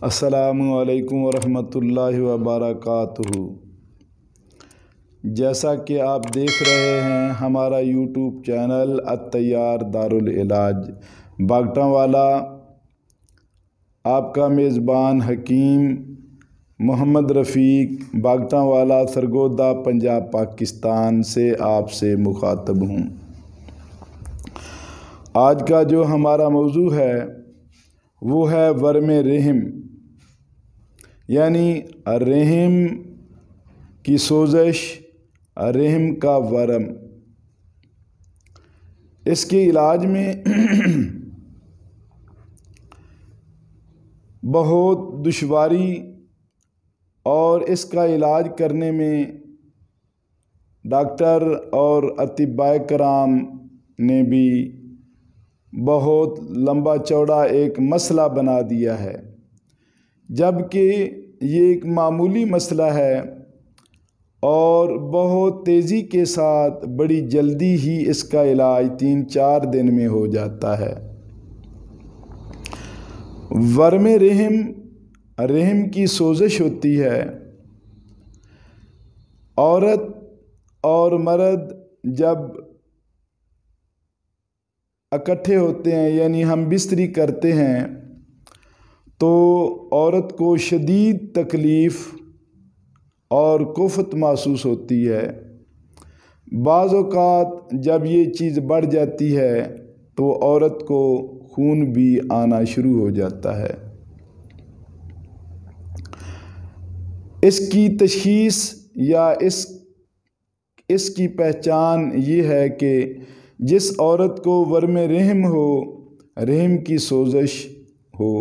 السلام علیکم ورحمۃ اللہ وبرکاتہ۔ جیسا کہ آپ دیکھ رہے ہیں ہمارا یوٹیوب چینل الطیار دارالعلاج باگٹا والا، آپ کا میزبان حکیم محمد رفیق باگٹا والا سرگودا پنجاب پاکستان سے آپ سے مخاطب ہوں۔ آج کا جو ہمارا موضوع ہے وہ ہے ورم رحم، یعنی رحم کی سوزش، رحم کا ورم۔ اس کے علاج میں بہت دشواری اور اس کا علاج کرنے میں ڈاکٹر اور اطباء کرام نے بھی بہت لمبا چوڑا ایک مسئلہ بنا دیا ہے، جبکہ یہ ایک معمولی مسئلہ ہے اور بہت تیزی کے ساتھ بڑی جلدی ہی اس کا علاج 3-4 دن میں ہو جاتا ہے۔ ورم رحم، رحم کی سوزش ہوتی ہے۔ عورت اور مرد جب اکٹھے ہوتے ہیں، یعنی ہم بستری کرتے ہیں، تو عورت کو شدید تکلیف اور کفت محسوس ہوتی ہے۔ بعض اوقات جب یہ چیز بڑھ جاتی ہے تو عورت کو خون بھی آنا شروع ہو جاتا ہے۔ اس کی تشخیص یا اس کی پہچان یہ ہے کہ جس عورت کو ورم رحم ہو، رحم کی سوزش ہو،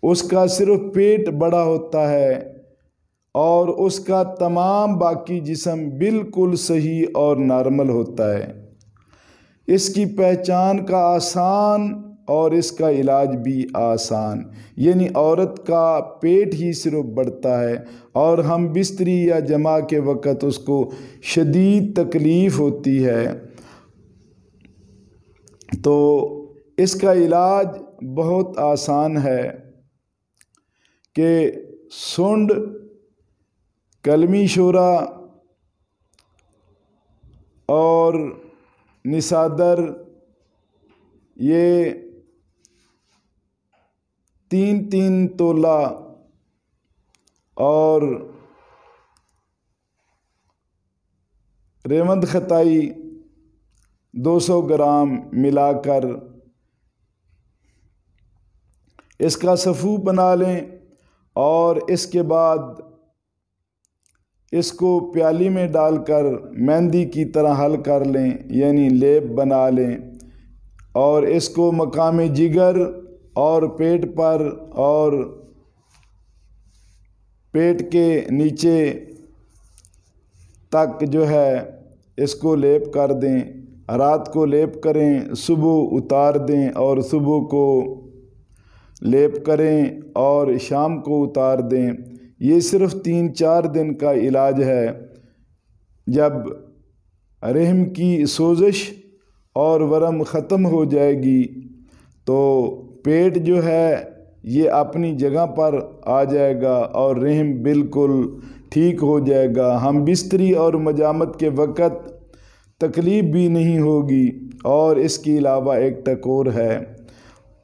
اس کا صرف پیٹ بڑا ہوتا ہے اور اس کا تمام باقی جسم بالکل صحیح اور نارمل ہوتا ہے۔ اس کی پہچان کا آسان اور اس کا علاج بھی آسان، یعنی عورت کا پیٹ ہی صرف بڑھتا ہے اور ہم بستری یا جماع کے وقت اس کو شدید تکلیف ہوتی ہے، تو اس کا علاج بہت آسان ہے کہ سونڈ، کلمی شورا اور نسادر، یہ 3 تولہ اور ریوند خطائی 200 گرام ملا کر اس کا صفو بنا لیں اور اس کے بعد اس کو پیالی میں ڈال کر مہندی کی طرح حل کر لیں، یعنی لیپ بنا لیں، اور اس کو مقام جگر اور پیٹ پر اور پیٹ کے نیچے تک جو ہے اس کو لیپ کر دیں۔ رات کو لیپ کریں، صبح اتار دیں، اور صبح کو لیپ کریں اور شام کو اتار دیں۔ یہ صرف 3-4 دن کا علاج ہے۔ جب رحم کی سوزش اور ورم ختم ہو جائے گی تو پیٹ جو ہے یہ اپنی جگہ پر آ جائے گا اور رحم بالکل ٹھیک ہو جائے گا۔ ہم بستری اور مجامت کے وقت تکلیف بھی نہیں ہوگی۔ اور اس کے علاوہ ایک ٹکور ہے،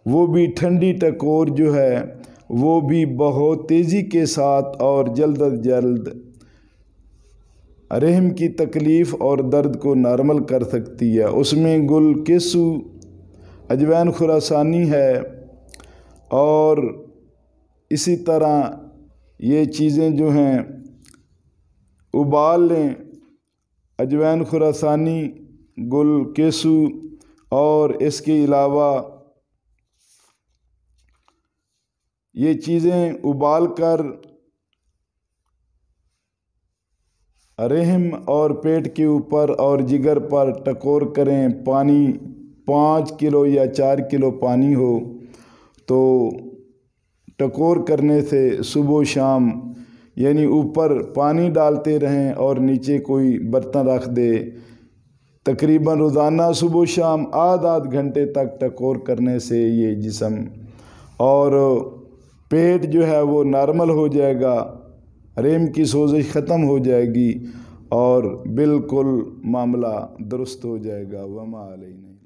وہ بھی ٹھنڈی ٹکور جو ہے وہ بھی بہت تیزی کے ساتھ اور جلد از جلد رحم کی تکلیف اور درد کو نارمل کر سکتی ہے۔ اس میں گل کیسو، اجوائن خراسانی ہے، اور اسی طرح یہ چیزیں جو ہیں ابال لیں، اجوائن خراسانی، گل کیسو، اور اس کے علاوہ یہ چیزیں ابال کر رحم اور پیٹ کے اوپر اور جگر پر ٹکور کریں۔ پانی 5 کلو یا 4 کلو پانی ہو تو ٹکور کرنے سے صبح و شام، یعنی اوپر پانی ڈالتے رہیں اور نیچے کوئی برتن رکھ دے، تقریباً روزانہ صبح و شام آدھ گھنٹے تک ٹکور کرنے سے یہ جسم اور پیٹ جو ہے وہ نارمل ہو جائے گا، رحم کی سوزش ختم ہو جائے گی اور بالکل معاملہ درست ہو جائے گا۔ وما علینا۔